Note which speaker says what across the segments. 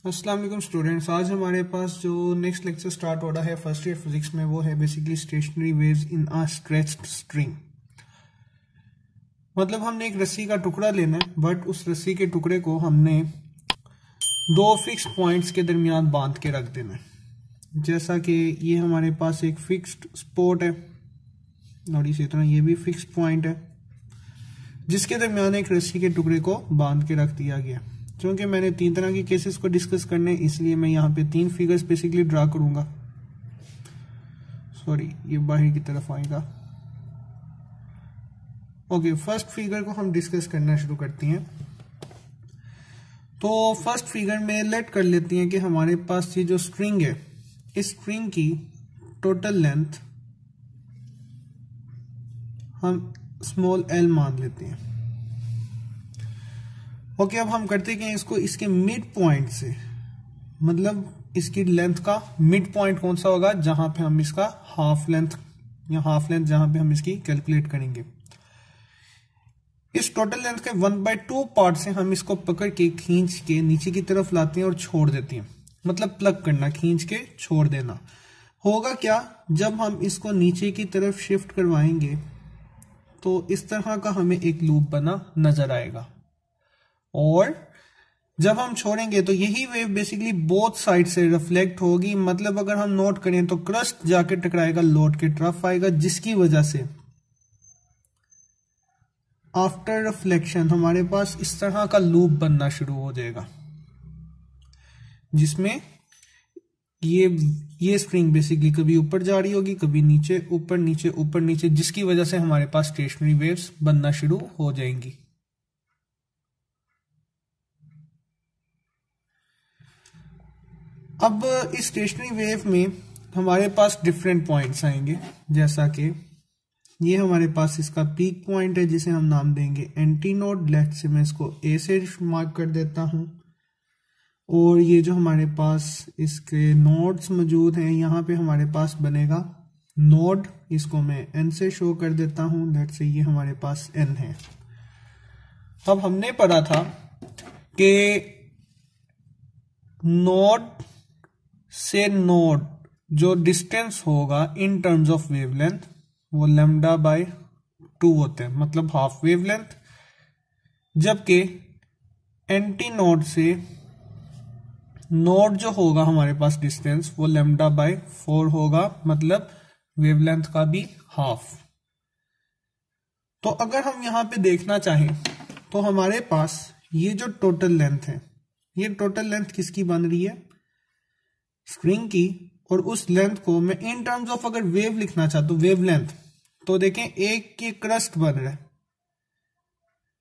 Speaker 1: अस्सलाम वालेकुम स्टूडेंट्स। आज हमारे पास जो नेक्स्ट लेक्चर स्टार्ट हो रहा है फर्स्ट ईयर फिजिक्स में वो है basically stationery waves in a stretched string. मतलब हमने एक रस्सी का टुकड़ा लेना है, बट उस रस्सी के टुकड़े को हमने दो फिक्स पॉइंट्स के दरमियान बांध के रख देना है। जैसा कि ये हमारे पास एक फिक्स्ड स्पॉट है और इसी तरह ये भी फिक्स्ड पॉइंट है जिसके दरमियान एक रस्सी के टुकड़े को बांध के रख दिया गया। क्योंकि मैंने तीन तरह के केसेस को डिस्कस करने, इसलिए मैं यहाँ पे तीन फिगर्स बेसिकली ड्रा करूंगा। सॉरी, ये बाहर की तरफ आएगा। ओके, फर्स्ट फिगर को हम डिस्कस करना शुरू करते हैं। तो फर्स्ट फिगर में लेट कर लेती हैं कि हमारे पास ये जो स्ट्रिंग है, इस स्ट्रिंग की टोटल लेंथ हम स्मॉल एल मान लेते हैं। ओके, अब हम करते हैं इसको इसके मिड पॉइंट से, मतलब इसकी लेंथ का मिड पॉइंट कौन सा होगा जहां पे हम इसका हाफ लेंथ या हाफ लेंथ जहां पे हम इसकी कैलकुलेट करेंगे। इस टोटल लेंथ के 1/2 पार्ट से हम इसको पकड़ के खींच के नीचे की तरफ लाते हैं और छोड़ देते हैं। मतलब प्लग करना, खींच के छोड़ देना। होगा क्या, जब हम इसको नीचे की तरफ शिफ्ट करवाएंगे तो इस तरह का हमें एक लूप बना नजर आएगा, और जब हम छोड़ेंगे तो यही वेव बेसिकली बोथ साइड से रिफ्लेक्ट होगी। मतलब अगर हम नोट करें तो क्रस्ट जाके टकराएगा, लौट के तरफ आएगा, जिसकी वजह से आफ्टर रिफ्लेक्शन हमारे पास इस तरह का लूप बनना शुरू हो जाएगा, जिसमें ये स्प्रिंग बेसिकली कभी ऊपर जा रही होगी, कभी नीचे, ऊपर नीचे, ऊपर नीचे, जिसकी वजह से हमारे पास स्टेशनरी वेव्स बनना शुरू हो जाएंगी। अब इस स्टेशनरी वेव में हमारे पास डिफरेंट पॉइंट्स आएंगे। जैसा कि ये हमारे पास इसका पीक पॉइंट है जिसे हम नाम देंगे एंटी नोड। लेफ्ट से मैं इसको ए से मार्क कर देता हूं, और ये जो हमारे पास इसके नोड्स मौजूद हैं, यहाँ पे हमारे पास बनेगा नोड, इसको मैं एन से शो कर देता हूं। लेट्स से ये हमारे पास एन है। अब हमने पढ़ा था कि नोड से नोड जो डिस्टेंस होगा इन टर्म्स ऑफ वेवलेंथ वो λ/2 होते हैं, मतलब हाफ वेवलेंथ। जबकि एंटी नोड से नोड जो होगा हमारे पास डिस्टेंस वो λ/4 होगा, मतलब वेवलेंथ का भी हाफ। तो अगर हम यहां पे देखना चाहें तो हमारे पास ये जो टोटल लेंथ है, ये टोटल लेंथ किसकी बन रही है? स्ट्रिंग की। और उस लेंथ को मैं इन टर्म्स ऑफ अगर वेव लिखना चाहता हूं, वेवलेंथ, तो देखें एक की क्रस्ट बन रहा है,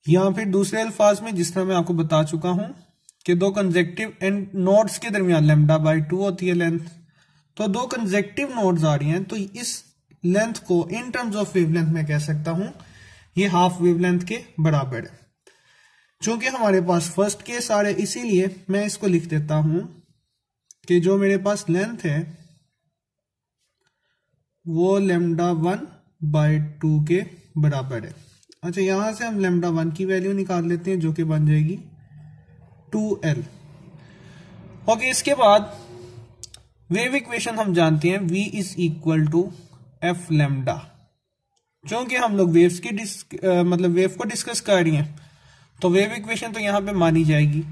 Speaker 1: या फिर दूसरे अल्फाज में जिस तरह मैं आपको बता चुका हूं कि दो कंजेक्टिव एंड नोड्स के दरमियान λ/2 होती है लेंथ। तो दो कंजेक्टिव नोड्स आ रही हैं, तो इस लेंथ को इन टर्म्स ऑफ वेवलेंथ में कह सकता हूं ये हाफ वेवलेंथ के बराबर है। चूंकि हमारे पास फर्स्ट केस आ रहे, इसीलिए मैं इसको लिख देता हूं कि जो मेरे पास लेंथ है वो λ1/2 के बराबर है। अच्छा, यहां से हम λ1 की वैल्यू निकाल लेते हैं जो कि बन जाएगी 2l। ओके, इसके बाद वेव इक्वेशन हम जानते हैं v = f लैम्डा। क्योंकि हम लोग वेव्स की मतलब वेव को डिस्कस कर रही हैं तो वेव इक्वेशन तो यहां पे मानी जाएगी।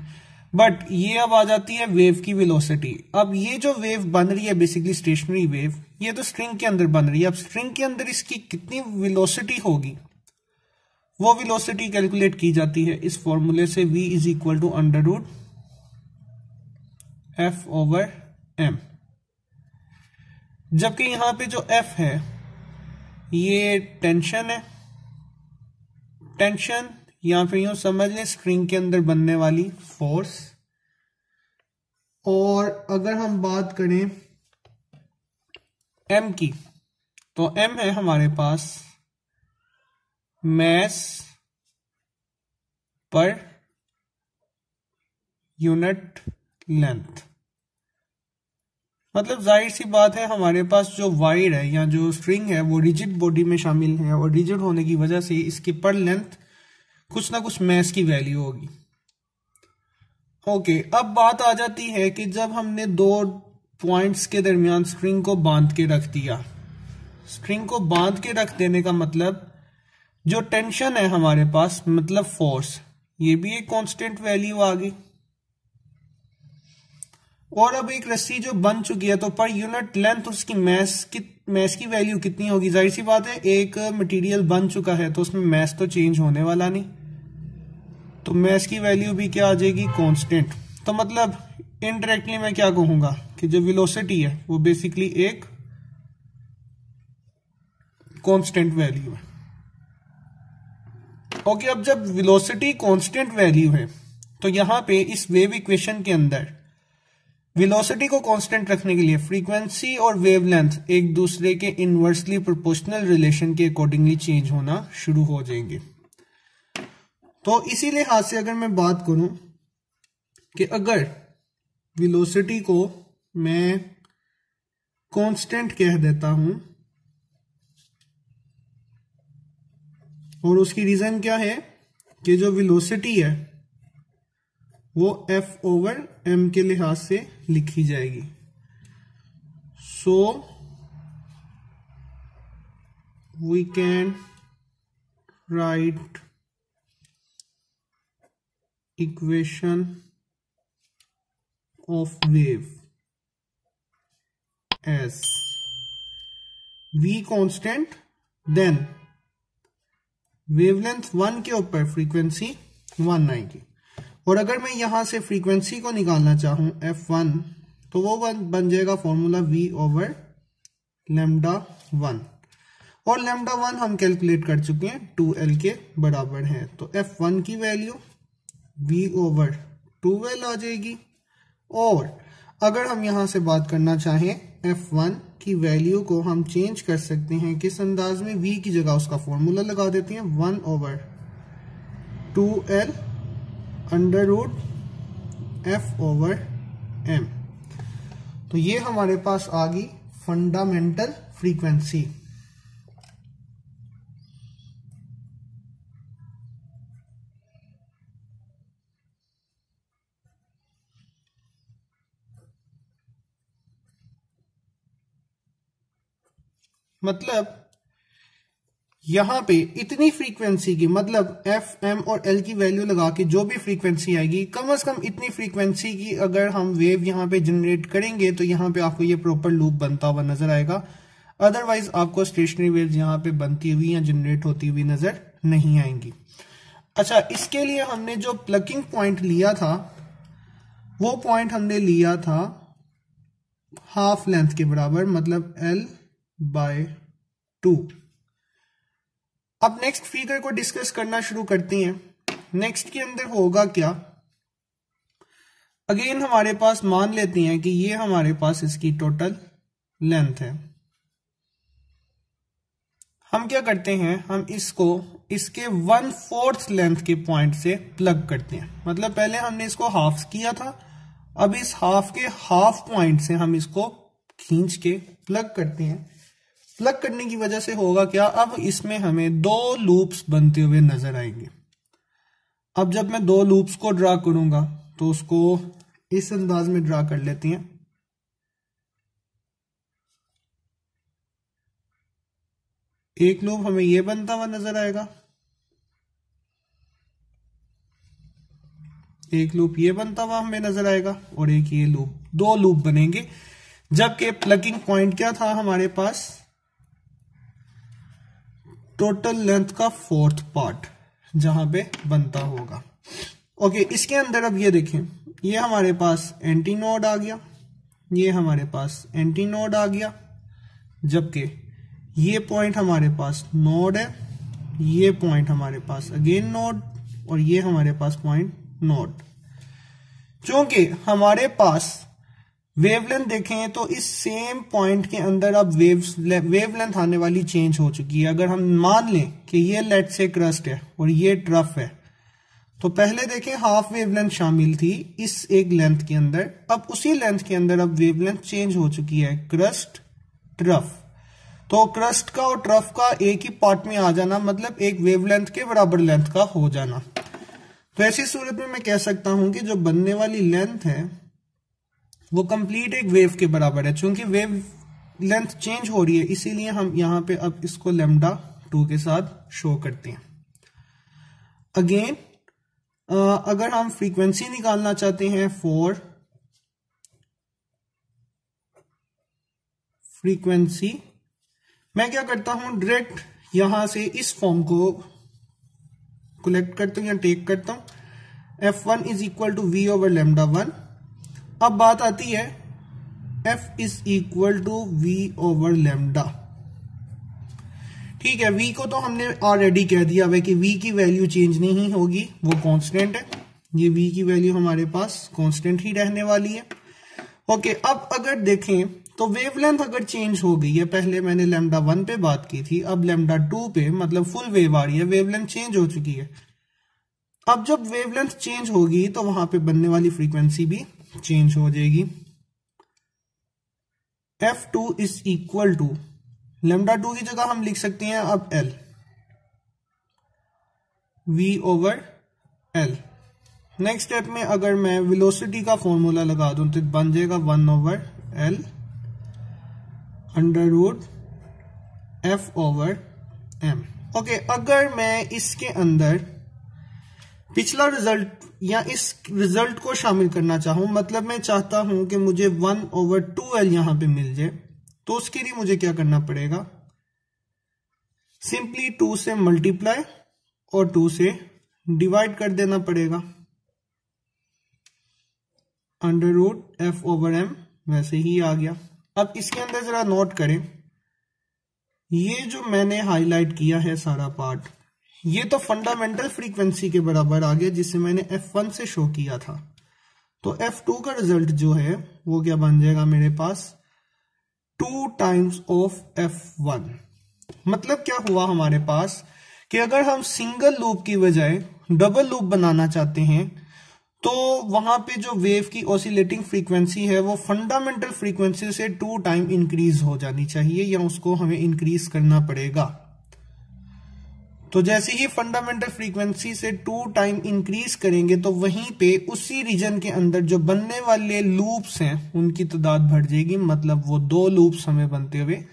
Speaker 1: बट ये अब आ जाती है वेव की वेलोसिटी। अब ये जो वेव बन रही है बेसिकली स्टेशनरी वेव, ये तो स्ट्रिंग के अंदर बन रही है। अब स्ट्रिंग के अंदर इसकी कितनी वेलोसिटी होगी, वो वेलोसिटी कैलकुलेट की जाती है इस फॉर्मूले से, v = √f/m। जबकि यहां पे जो f है ये टेंशन है, टेंशन या फिर यूं समझ लें स्ट्रिंग के अंदर बनने वाली फोर्स। और अगर हम बात करें m की, तो m है हमारे पास मैस पर यूनिट लेंथ। मतलब जाहिर सी बात है हमारे पास जो वायर है या जो स्ट्रिंग है वो रिजिड बॉडी में शामिल है, और रिजिड होने की वजह से इसकी पर लेंथ कुछ ना कुछ मैस की वैल्यू होगी। ओके, अब बात आ जाती है कि जब हमने दो पॉइंट्स के दरमियान स्ट्रिंग को बांध के रख दिया, स्ट्रिंग को बांध के रख देने का मतलब जो टेंशन है हमारे पास, मतलब फोर्स, ये भी एक कांस्टेंट वैल्यू आ गई। और अब एक रस्सी जो बन चुकी है तो पर यूनिट लेंथ उसकी मैस की वैल्यू कितनी होगी? जाहिर सी बात है, एक मटेरियल बन चुका है तो उसमें मैस तो चेंज होने वाला नहीं, तो मैस की वैल्यू भी क्या आ जाएगी? कांस्टेंट। तो मतलब इनडायरेक्टली मैं क्या कहूंगा कि जो वेलोसिटी है वो बेसिकली एक कांस्टेंट वैल्यू है। ओके, अब जब वेलोसिटी कांस्टेंट वैल्यू है तो यहां पे इस वेव इक्वेशन के अंदर वेलोसिटी को कांस्टेंट रखने के लिए फ्रीक्वेंसी और वेवलेंथ एक दूसरे के इनवर्सली प्रोपोर्शनल रिलेशन के अकॉर्डिंगली चेंज होना शुरू हो जाएंगे। तो इसी लिहाज से अगर मैं बात करूं कि अगर वेलोसिटी को मैं कांस्टेंट कह देता हूं, और उसकी रीजन क्या है कि जो वेलोसिटी है वो F/m के लिहाज से लिखी जाएगी। So we can write equation of wave as v constant, then wavelength 1 के ऊपर फ्रीक्वेंसी 1 आएगी। और अगर मैं यहां से फ्रीक्वेंसी को निकालना चाहूं F1, तो वो बन जाएगा फॉर्मूला v/λ1, और λ1 हम कैलकुलेट कर चुके हैं 2L के बराबर है। तो F1 की वैल्यू v/2L आ जाएगी। और अगर हम यहां से बात करना चाहें F1 की वैल्यू को हम चेंज कर सकते हैं किस अंदाज में? v की जगह उसका फॉर्मूला लगा देते हैं 1/2L √ F/m। तो ये हमारे पास आ गई फंडामेंटल फ्रीक्वेंसी। मतलब यहां पे इतनी फ्रीक्वेंसी की, मतलब एफ, एम और एल की वैल्यू लगा के जो भी फ्रीक्वेंसी आएगी, कम से कम इतनी फ्रीक्वेंसी की अगर हम वेव यहां पे जनरेट करेंगे तो यहां पे आपको ये प्रॉपर लूप बनता हुआ नजर आएगा। अदरवाइज आपको स्टेशनरी वेव्स यहां पे बनती हुई या जनरेट होती हुई नजर नहीं आएंगी। अच्छा, इसके लिए हमने जो प्लगिंग पॉइंट लिया था वो पॉइंट हमने लिया था हाफ लेंथ के बराबर, मतलब L/2। अब नेक्स्ट फिगर को डिस्कस करना शुरू करती हैं। नेक्स्ट के अंदर होगा क्या? अगेन हमारे पास मान लेते हैं कि ये हमारे पास इसकी टोटल लेंथ है। हम क्या करते हैं, हम इसको इसके 1/4 लेंथ के पॉइंट से प्लग करते हैं। मतलब पहले हमने इसको हाफ किया था, अब इस हाफ के हाफ पॉइंट से हम इसको खींच के प्लग करते हैं। प्लग करने की वजह से होगा क्या, अब इसमें हमें 2 लूप्स बनते हुए नजर आएंगे। अब जब मैं 2 लूप्स को ड्रा करूंगा तो उसको इस अंदाज में ड्रा कर लेते हैं। एक लूप हमें ये बनता हुआ नजर आएगा, एक लूप ये बनता हुआ हमें नजर आएगा, और एक ये लूप। 2 लूप बनेंगे, जबकि प्लगिंग पॉइंट क्या था हमारे पास? टोटल लेंथ का 4th पार्ट जहां पे बनता होगा। ओके, इसके अंदर अब ये देखें, ये हमारे पास एंटी नोड आ गया, ये हमारे पास एंटी नोड आ गया, जबकि ये पॉइंट हमारे पास नोड है, ये पॉइंट हमारे पास अगेन नोड, और ये हमारे पास पॉइंट नोड। क्योंकि हमारे पास वेवलेंथ देखें तो इस सेम पॉइंट के अंदर अब वेवलेंथ आने वाली चेंज हो चुकी है। अगर हम मान लें कि ये लेट से क्रस्ट है और ये ट्रफ है, तो पहले देखें हाफ वेवलेंथ शामिल थी इस एक लेंथ के अंदर, अब उसी लेंथ के अंदर अब वेवलेंथ चेंज हो चुकी है, क्रस्ट ट्रफ। तो क्रस्ट का और ट्रफ का एक ही पार्ट में आ जाना, मतलब एक वेवलेंथ के बराबर लेंथ का हो जाना। तो ऐसी सूरत में मैं कह सकता हूं कि जो बनने वाली लेंथ है वो कंप्लीट एक वेव के बराबर है। चूंकि वेव लेंथ चेंज हो रही है इसीलिए हम यहां पे अब इसको लैम्डा 2 के साथ शो करते हैं। अगेन अगर हम फ्रीक्वेंसी निकालना चाहते हैं फॉर फ्रीक्वेंसी, मैं क्या करता हूं डायरेक्ट यहां से इस फॉर्म को कलेक्ट करता हूं या टेक करता हूं। F1 is equal to V over lambda 1। अब बात आती है F is equal to V over lambda. ठीक है, V को तो हमने ऑलरेडी कह दिया है कि V की वैल्यू चेंज नहीं होगी, वो कांस्टेंट है। ये V की वैल्यू हमारे पास कांस्टेंट ही रहने वाली है। ओके, अब अगर देखें तो वेवलेंथ अगर चेंज हो गई है, पहले मैंने लैम्डा 1 पे बात की थी, अब लैम्डा 2 पे, मतलब फुल वेव आ रही है, वेवलेंथ चेंज हो चुकी है। अब जब वेवलेंथ चेंज होगी तो वहां पे बनने वाली फ्रीक्वेंसी भी चेंज हो जाएगी। F2 is equal to lambda 2 की जगह हम लिख सकते हैं अब L, V over L। Next step में अगर मैं वेलोसिटी का फॉर्मूला लगा दूं तो बन जाएगा 1 over L under root F over M। Okay, अगर मैं इसके अंदर पिछला रिजल्ट या इस रिजल्ट को शामिल करना चाहूं, मतलब मैं चाहता हूं कि मुझे 1 ओवर 2L यहां पे मिल जाए, तो उसके लिए मुझे क्या करना पड़ेगा, सिंपली 2 से मल्टीप्लाई और 2 से डिवाइड कर देना पड़ेगा। Under root F over M वैसे ही आ गया। अब इसके अंदर जरा नोट करें, ये जो मैंने हाईलाइट किया है सारा पार्ट, ये तो फंडामेंटल फ्रीक्वेंसी के बराबर आ गया जिसे मैंने F1 से शो किया था। तो F2 का रिजल्ट जो है वो क्या बन जाएगा मेरे पास, 2 टाइम्स ऑफ F1। मतलब क्या हुआ हमारे पास कि अगर हम सिंगल लूप की बजाय डबल लूप बनाना चाहते हैं तो वहां पे जो वेव की ऑसिलेटिंग फ्रीक्वेंसी है वो फंडामेंटल फ्रीक्वेंसी से 2 टाइम इंक्रीज हो जानी चाहिए, या उसको हमें इंक्रीज करना पड़ेगा। तो जैसे ही फंडामेंटल फ्रीक्वेंसी से 2 टाइम इंक्रीज करेंगे तो वहीं पे उसी रीजन के अंदर जो बनने वाले लूप्स हैं उनकी तादाद बढ़ जाएगी, मतलब वो 2 लूप्स हमें बनते हुए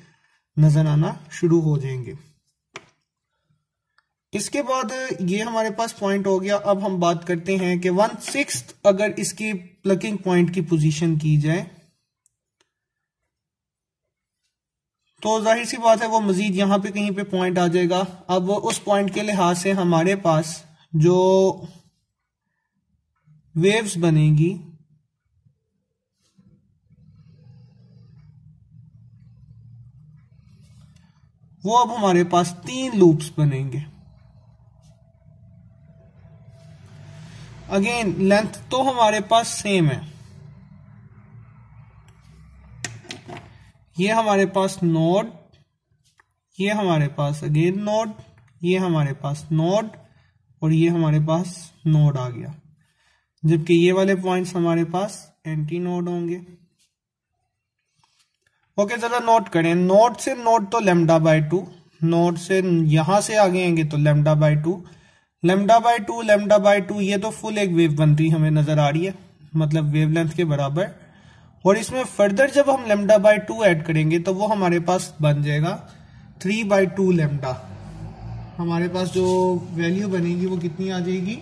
Speaker 1: नजर आना शुरू हो जाएंगे। इसके बाद ये हमारे पास पॉइंट हो गया। अब हम बात करते हैं कि 1/6 अगर इसकी प्लकिंग पॉइंट की पोजीशन की जाए तो जाहिर सी बात है वो मजीद यहां पे कहीं पे पॉइंट आ जाएगा। अब उस पॉइंट के लिहाज से हमारे पास जो वेव्स बनेगी वो अब हमारे पास 3 लूप्स बनेंगे। अगेन लेंथ तो हमारे पास सेम है, ये हमारे पास नोड, ये हमारे पास अगेन नोड, ये हमारे पास नोड और ये हमारे पास नोड आ गया, जबकि ये वाले पॉइंट्स हमारे पास एंटी नोड होंगे। ओके, जरा नोट करें, नोड से नोड तो लैम्डा बाय 2, नोड से यहां से आगे आएंगे तो lambda by 2, lambda by 2, lambda by 2, ये तो फुल एक वेव बनती हमें नजर आ रही है, मतलब वेवलेंथ के बराबर। और इसमें फर्दर जब हम लैम्डा बाय 2 ऐड करेंगे तो वो हमारे पास बन जाएगा 3/2 लैम्डा। हमारे पास जो वैल्यू बनेगी वो कितनी आ जाएगी,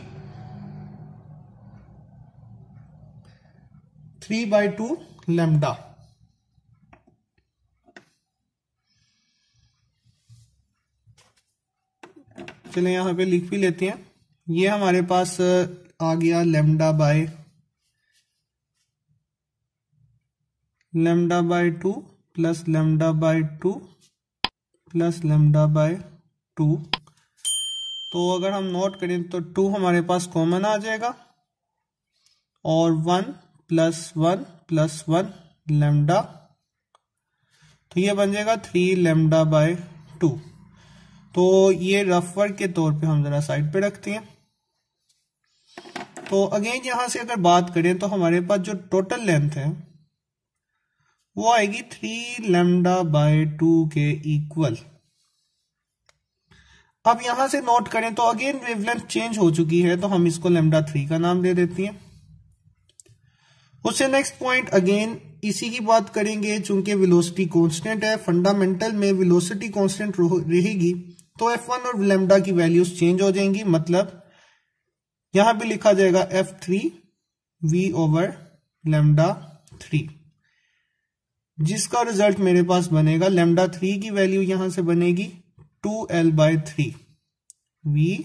Speaker 1: 3/2 लैम्डा। चले यहां पे लिख भी लेते हैं, ये हमारे पास आ गया lambda by 2 plus lambda by 2 plus lambda by 2। तो अगर हम नोट करें तो 2 हमारे पास कॉमन आ जाएगा और 1 प्लस 1 प्लस 1 लैम्डा, तो ये बन जाएगा 3 लैम्डा बाय 2। तो ये रफ वर्क के तौर पे हम जरा साइड पे रखते हैं। तो अगेन यहां से अगर बात करें तो हमारे पास जो टोटल लेंथ है वो आएगी 3 लैम्डा बाय 2 के इक्वल। अब यहां से नोट करें तो अगेन वेवलेंथ चेंज हो चुकी है, तो हम इसको λ3 का नाम दे देती हैं। उससे नेक्स्ट पॉइंट अगेन इसी की बात करेंगे। चूंकि वेलोसिटी कांस्टेंट है, फंडामेंटल में वेलोसिटी कांस्टेंट रहेगी, तो F1 और लैम्डा की वैल्यूज चेंज हो जाएंगी। मतलब यहां पे लिखा जाएगा F3 v/λ3, जिसका रिजल्ट मेरे पास बनेगा λ3 की वैल्यू यहां से बनेगी 2L/3 v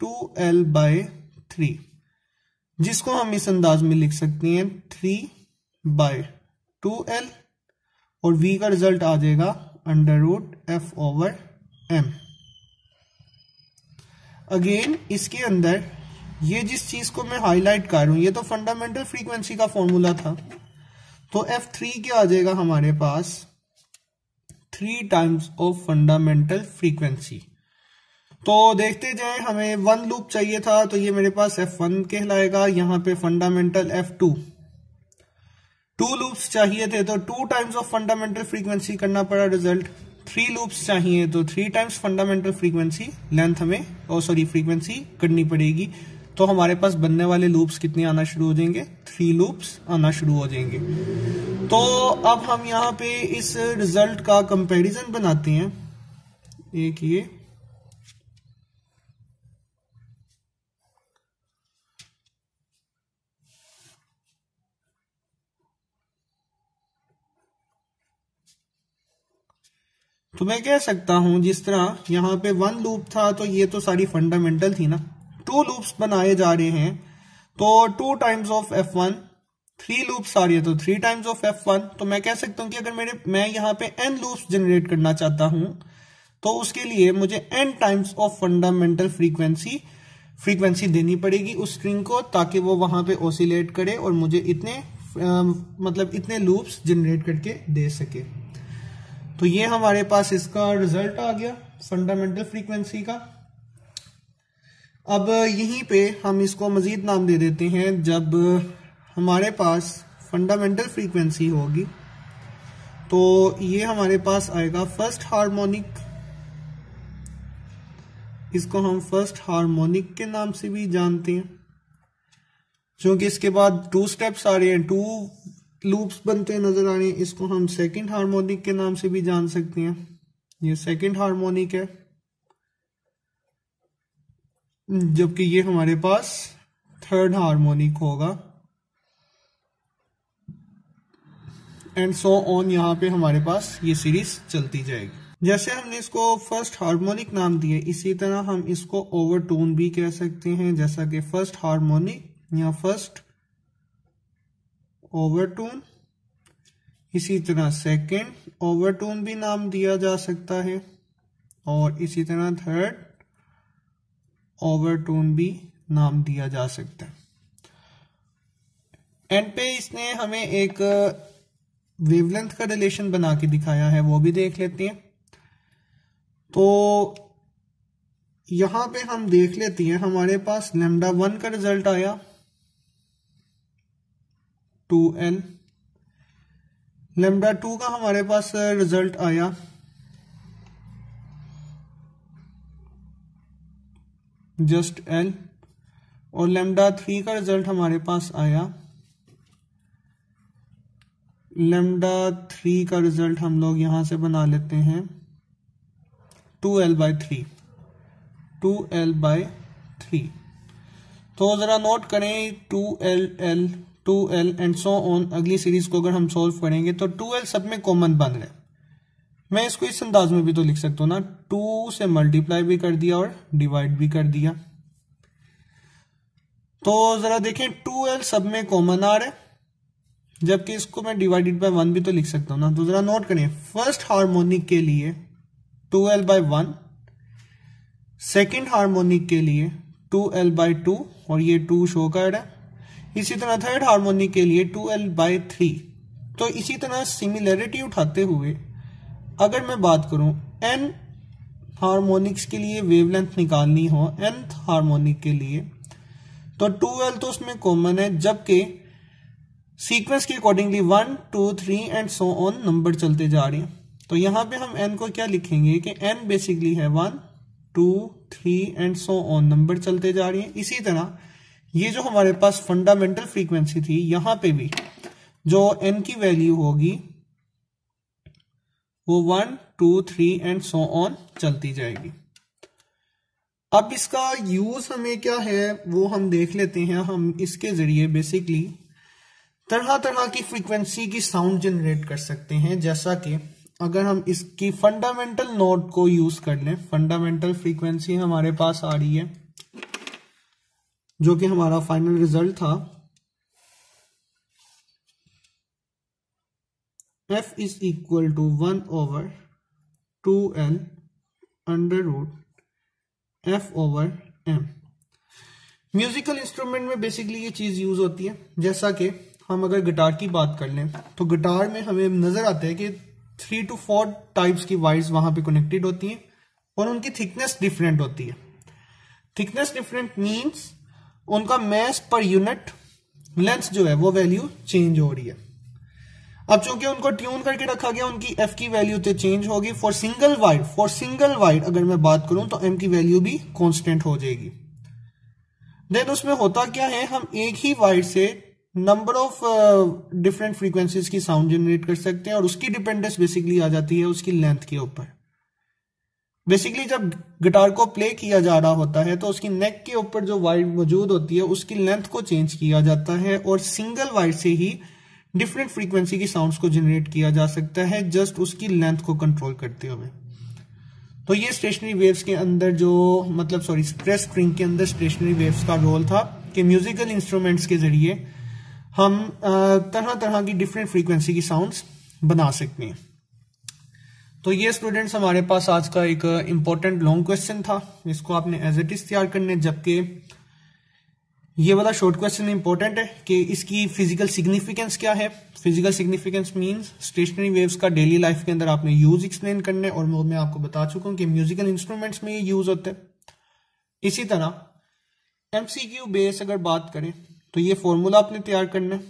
Speaker 1: 2L/3, जिसको हम इस अंदाज में लिख सकते हैं 3/2L, और v का रिजल्ट आ जाएगा √F/m। अगेन इसके अंदर ये जिस चीज को मैं हाईलाइट कर रहा हूं, ये तो फंडामेंटल फ्रीक्वेंसी का फॉर्मूला था, तो F3 क्या आ जाएगा हमारे पास 3 टाइम्स ऑफ फंडामेंटल फ्रीक्वेंसी। तो देखते जाएं, हमें 1 लूप चाहिए था, तो ये मेरे पास F1 कहलाएगा। यहां पे फंडामेंटल F2, 2 लूप्स चाहिए थे तो 2 टाइम्स ऑफ फंडामेंटल फ्रीक्वेंसी करना पड़ा रिजल्ट। 3 लूप्स चाहिए तो 3 टाइम्स फंडामेंटल फ्रीक्वेंसी लेंथ हमें फ्रीक्वेंसी करनी पड़ेगी। तो हमारे पास बनने वाले लूप्स कितने आना शुरू हो जाएंगे, 3 लूप्स आना शुरू हो जाएंगे। तो अब हम यहाँ पे इस रिजल्ट का कंपैरिजन बनाते हैं। एक ये तो मैं कह सकता हूं, जिस तरह यहां पे 1 लूप था तो ये तो सारी फंडामेंटल थी ना, 2 लूप्स बनाए जा रहे हैं तो 2 टाइम्स ऑफ F1, 3 लूप्स आ रही है तो 3 टाइम्स ऑफ F1। तो मैं कह सकता हूं कि अगर मैं यहाँ पे n लूप्स जनरेट करना चाहता हूं तो उसके लिए मुझे n times of fundamental frequency देनी पड़ेगी उस स्ट्रिंग को, ताकि वो वहां पे ऑसिलेट करे और मुझे इतने लूप्स जनरेट करके दे सके। तो ये हमारे पास इसका रिजल्ट आ गया फंडामेंटल फ्रीक्वेंसी का। अब यहीं पे हम इसको मजीद नाम दे देते हैं। जब हमारे पास फंडामेंटल फ्रीक्वेंसी होगी तो ये हमारे पास आएगा फर्स्ट हार्मोनिक, इसको हम फर्स्ट हार्मोनिक के नाम से भी जानते हैं, क्योंकि इसके बाद 2 स्टेप्स आ रहे हैं, 2 लूप्स बनते नजर आ रहे हैं। इसको हम सेकंड हार्मोनिक के नाम से भी जान सकते हैं, ये सेकंड हार्मोनिक है, जबकि ये हमारे पास थर्ड हार्मोनिक होगा, एंड सो ऑन। यहां पे हमारे पास ये सीरीज चलती जाएगी। जैसे हमने इसको फर्स्ट हार्मोनिक नाम दिए, इसी तरह हम इसको ओवरटोन भी कह सकते हैं, जैसा कि फर्स्ट हार्मोनिक या फर्स्ट ओवरटोन। इसी तरह सेकंड ओवरटोन भी नाम दिया जा सकता है, और इसी तरह थर्ड ओवरटोन भी नाम दिया जा सकता है। एंड पे इसने हमें एक वेवलेंथ का रिलेशन बना के दिखाया है, वो भी देख लेते हैं। तो यहां पे हम देख लेते हैं, हमारे पास λ1 का रिजल्ट आया 2L, λ2 का हमारे पास रिजल्ट आया जस्ट L, और λ3 का रिजल्ट हमारे पास आया, λ3 का रिजल्ट हम लोग यहां से बना लेते हैं 2L/3, 2L/3। तो जरा नोट करें 2L एंड सो ऑन। अगली सीरीज को अगर हम सॉल्व करेंगे तो 2L सब में कॉमन बन रहा है। मैं इसको इस अंदाज में भी तो लिख सकता हूं ना, 2 से मल्टीप्लाई भी कर दिया और डिवाइड भी कर दिया। तो जरा देखें 2L सब में कॉमन आ रहा है, जबकि इसको मैं डिवाइडेड बाय 1 भी तो लिख सकता हूं ना। तो जरा नोट करें, फर्स्ट हार्मोनिक के लिए 2L/1, सेकेंड हार्मोनिक के लिए 2L/2, और ये 2 शो कर रहा है। इसी तरह थर्ड हार्मोनिक के लिए 2L/3। तो इसी तरह सिमिलरिटी उठाते हुए अगर मैं बात करूं n हार्मोनिक्स के लिए वेवलेंथ निकालनी हो nth हार्मोनिक के लिए, तो 2L तो उसमें कॉमन है, जबकि सीक्वेंस के accordingly 1 2 3 and so on number चलते जा रहे हैं। तो यहां पे हम n को क्या लिखेंगे कि n बेसिकली है 1 2 3 एंड सो ऑन, नंबर चलते जा रही है। इसी तरह ये जो हमारे पास फंडामेंटल फ्रीक्वेंसी थी, यहां पे भी जो n की वैल्यू होगी वो 1 2 3 एंड सो ऑन चलती जाएगी। अब इसका यूज हमें क्या है वो हम देख लेते हैं। हम इसके जरिए बेसिकली तरह तरह की फ्रीक्वेंसी की साउंड जनरेट कर सकते हैं। जैसा कि अगर हम इसकी फंडामेंटल नोट को यूज कर लें, फंडामेंटल फ्रीक्वेंसी हमारे पास आ रही है जो कि हमारा फाइनल रिजल्ट था, f is equal to 1/2L √ f/m। Musical instrument में बेसिकली ये चीज यूज होती है। जैसा कि हम अगर गिटार की बात कर लें तो गिटार में हमें नजर आता है कि 3 to 4 टाइप्स की वायर्स वहां पे कनेक्टेड होती हैं और उनकी थिकनेस डिफरेंट होती है। थिकनेस डिफरेंट मींस उनका मास पर यूनिट लेंथ जो है वो वैल्यू चेंज हो रही है। अब चूंकि उनको ट्यून करके रखा गया, उनकी एफ की वैल्यू तो चेंज होगी। फॉर सिंगल वाइड अगर मैं बात करूं तो एम की वैल्यू भी कांस्टेंट हो जाएगी। देन उसमें होता क्या है, हम एक ही वाइड से नंबर ऑफ डिफरेंट फ्रीक्वेंसीज की साउंड जनरेट कर सकते हैं और उसकी डिपेंडेंस बेसिकली आ जाती है उसकी लेंथ के ऊपर। बेसिकली जब गिटार को प्ले किया जा रहा होता है तो उसकी नेक के ऊपर जो वाइड मौजूद होती है उसकी लेंथ को चेंज किया जाता है और सिंगल वाइड से ही डिफरेंट फ्रीक्वेंसी की साउंड्स को जनरेट किया जा सकता है, जस्ट उसकी लेंथ को कंट्रोल करते हुए। तो ये स्टेशनरी वेव्स के अंदर जो स्ट्रेस स्ट्रिंग के अंदर स्टेशनरी वेव्स का रोल था कि म्यूजिकल इंस्ट्रूमेंट्स के जरिए हम तरह तरह की डिफरेंट फ्रीक्वेंसी की साउंड्स बना सकते हैं। तो ये स्टूडेंट्स हमारे पास आज का एक इंपॉर्टेंट लॉन्ग क्वेश्चन था। इसको आपने एज इट इज तैयार करने, जबकि ये वाला शॉर्ट क्वेश्चन इंपॉर्टेंट है कि इसकी फिजिकल सिग्निफिकेंस क्या है। Physical significance means stationery waves का डेली लाइफ के अंदर आपने यूज एक्सप्लेन करने, और वो मैं आपको बता चुका हूं कि म्यूजिकल इंस्ट्रूमेंट्स में ये यूज होते हैं। इसी तरह एमसीक्यू बेस अगर बात करें तो ये फॉर्मूला आपने तैयार करना है।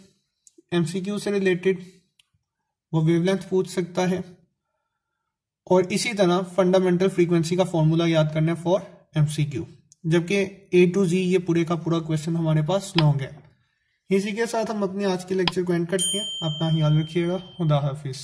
Speaker 1: एमसीक्यू से रिलेटेड वो वेवलेंथ पूछ सकता है, और इसी तरह फंडामेंटल फ्रीक्वेंसी का फॉर्मूला याद करना है फॉर एमसीक्यू। जबकि A to Z ये पूरे का पूरा क्वेश्चन हमारे पास लॉन्ग है। इसी के साथ हम अपने आज के लेक्चर को एंड करते हैं। अपना ख्याल रखिएगा। खुदा हाफिज।